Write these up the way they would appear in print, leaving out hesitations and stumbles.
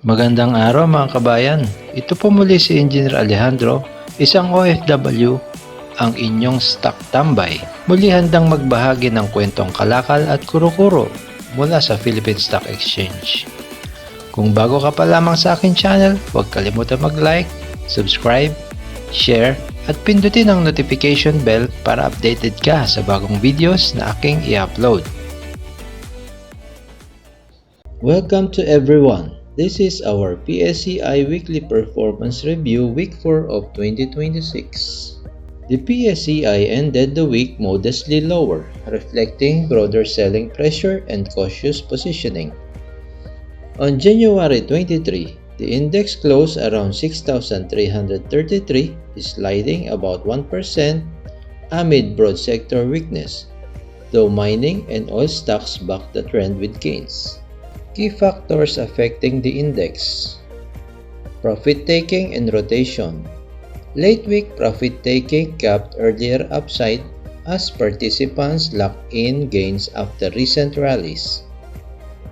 Magandang araw mga kabayan. Ito po muli si Engineer Alejandro, isang OFW, ang inyong stock tambay. Muli handang magbahagi ng kwentong kalakal at kuro-kuro mula sa Philippine Stock Exchange. Kung bago ka pa lamang sa aking channel, huwag kalimutan mag-like, subscribe, share, at pindutin ang notification bell para updated ka sa bagong videos na aking i-upload. Welcome to everyone. This is our PSE Weekly Performance Review Week 4 of 2026. The PSE ended the week modestly lower, reflecting broader selling pressure and cautious positioning. On January 23, the index closed around 6,333, sliding about 1% amid broad sector weakness, though mining and oil stocks bucked the trend with gains. Key factors affecting the index: profit-taking and rotation. Late week profit-taking capped earlier upside as participants locked in gains after recent rallies.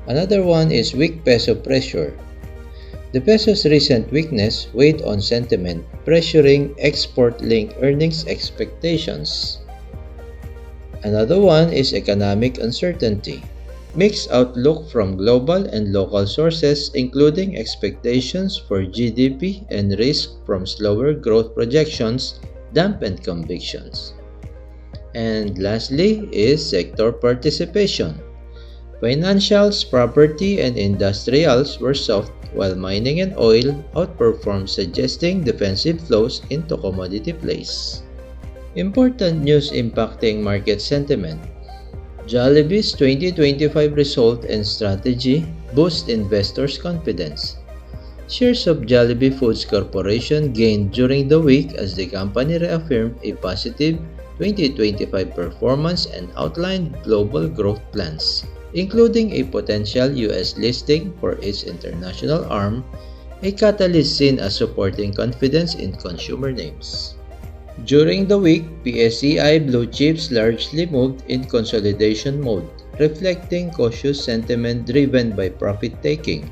Another one is weak peso pressure. The peso's recent weakness weighed on sentiment, pressuring export-linked earnings expectations. Another one is economic uncertainty. Mixed outlook from global and local sources, including expectations for GDP and risk from slower growth projections, dampened convictions. And lastly is sector participation. Financials, property, and industrials were soft, while mining and oil outperformed, suggesting defensive flows into commodity plays. Important news impacting market sentiment. Jollibee's 2025 result and strategy boost investors' confidence. Shares of Jollibee Foods Corporation gained during the week as the company reaffirmed a positive 2025 performance and outlined global growth plans, including a potential U.S. listing for its international arm, a catalyst seen as supporting confidence in consumer names. During the week, PSE blue chips largely moved in consolidation mode, reflecting cautious sentiment driven by profit-taking,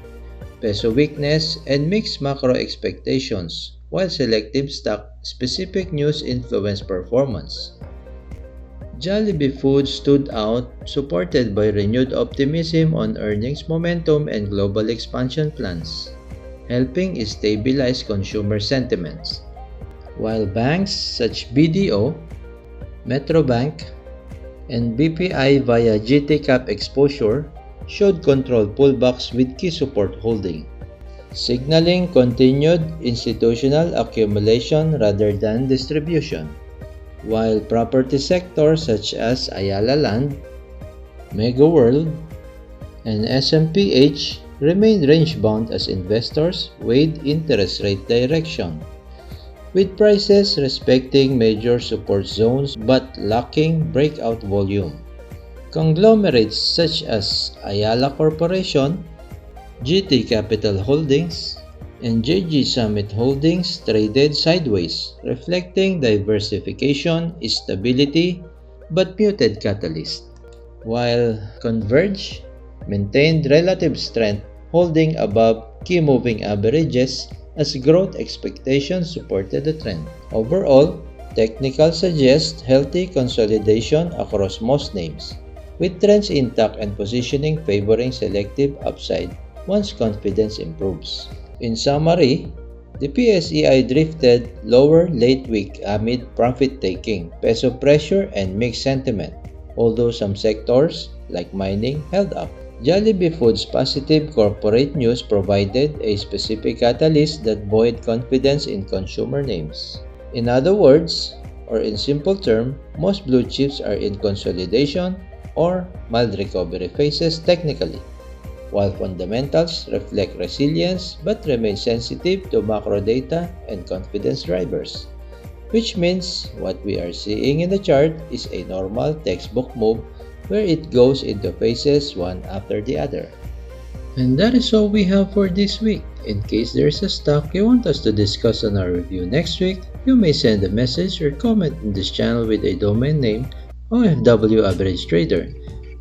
peso weakness, and mixed macro expectations, while selective stock-specific news influenced performance. Jollibee Foods stood out, supported by renewed optimism on earnings momentum and global expansion plans, helping stabilize consumer sentiments. While banks such BDO, Metrobank, and BPI via GT Cap exposure showed controlled pullbacks with key support holding, signaling continued institutional accumulation rather than distribution. While property sectors such as Ayala Land, Mega World, and SMPH remained range-bound as investors weighed interest rate direction, with prices respecting major support zones but lacking breakout volume. Conglomerates such as Ayala Corporation, GT Capital Holdings, and JG Summit Holdings traded sideways, reflecting diversification, stability, but muted catalyst. While Converge maintained relative strength, holding above key moving averages as growth expectations supported the trend. Overall, technicals suggest healthy consolidation across most names, with trends intact and positioning favoring selective upside once confidence improves. In summary, the PSE drifted lower late week amid profit-taking, peso pressure, and mixed sentiment, although some sectors, like mining, held up. Jollibee Foods' positive corporate news provided a specific catalyst that buoyed confidence in consumer names. In other words, or in simple terms, most blue chips are in consolidation or mild recovery phases technically, while fundamentals reflect resilience but remain sensitive to macro data and confidence drivers, which means what we are seeing in the chart is a normal textbook move where it goes into phases one after the other. And that is all we have for this week. In case there is a stock you want us to discuss on our review next week, you may send a message or comment in this channel with a domain name OFW Average Trader.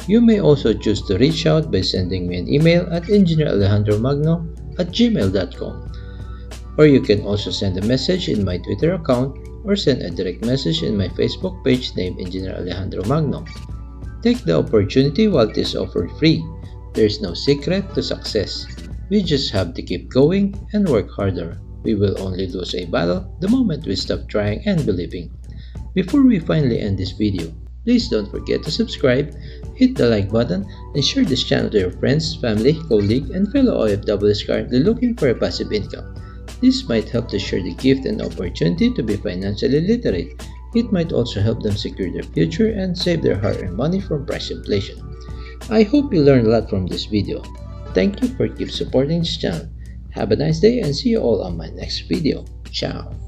You may also choose to reach out by sending me an email at engineeralejandromagno engineeralejandro@gmail.com. Or you can also send a message in my Twitter account or send a direct message in my Facebook page named Engineer Alejandro Magno. Take the opportunity while it is offered free. There is no secret to success. We just have to keep going and work harder. We will only lose a battle the moment we stop trying and believing. Before we finally end this video, please don't forget to subscribe, hit the like button, and share this channel to your friends, family, colleague, and fellow OFWs currently looking for a passive income. This might help to share the gift and opportunity to be financially literate. It might also help them secure their future and save their hard-earned money from price inflation. I hope you learned a lot from this video. Thank you for keep supporting this channel. Have a nice day and see you all on my next video. Ciao!